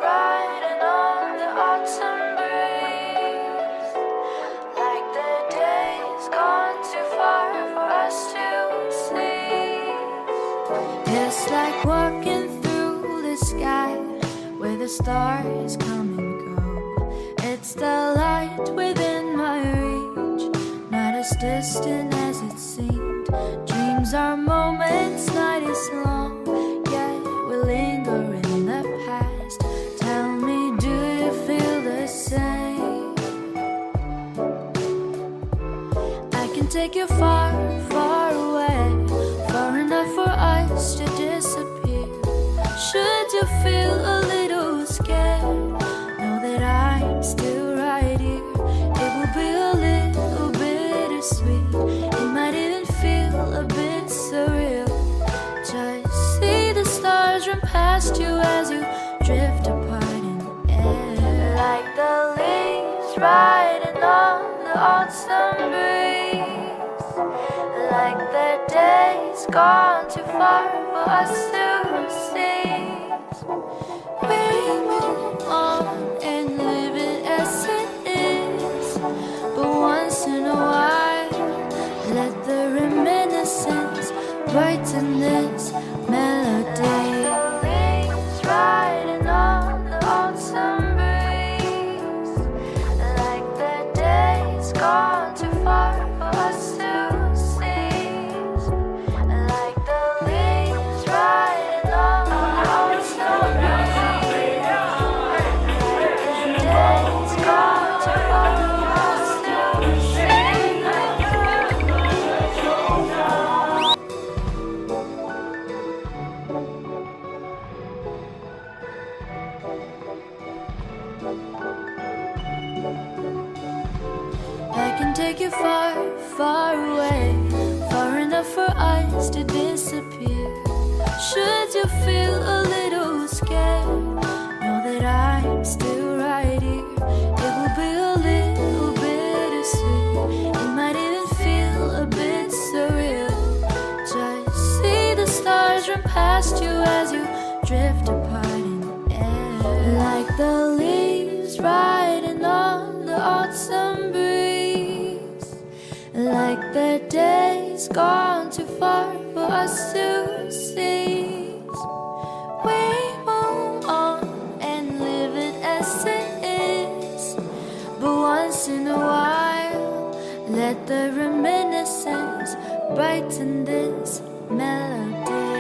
riding on the autumn breeze, like the days gone too far for us to see. It's like walking through the sky where the stars come and go. It's the light within my reach, not as distant as it seemed. Dreams are moments, night is long, yet we linger in the past. Tell me, do you feel the same? I can take you far, far away, far enough for us to disappear. Should you feel a little scared, know that I'm still right here. It will be a little bittersweet, it might even feel a bit surreal. Just see the stars run past you as you drift apart in the air, like the leaves riding on the autumn breeze, like the days gone too far for us to see. We move on and live it as it is, but once in a while, let the reminiscence brighten this melody. Leaves riding on the autumn breeze, like the days gone too far for us to seize, like the leaves riding on the autumn breeze, like the days gone too far for us to seize. I can take you far, far away, far enough for us to disappear. Should you feel a little scared, know that I'm still right here. It will be a little bittersweet, it might even feel a bit surreal. Just see the stars run past you as you drift apart in the air, like the leaves riding on the autumn breeze, like the days gone too far for us to seize. We move on and live it as it is, but once in a while, let the reminiscence brighten this melody.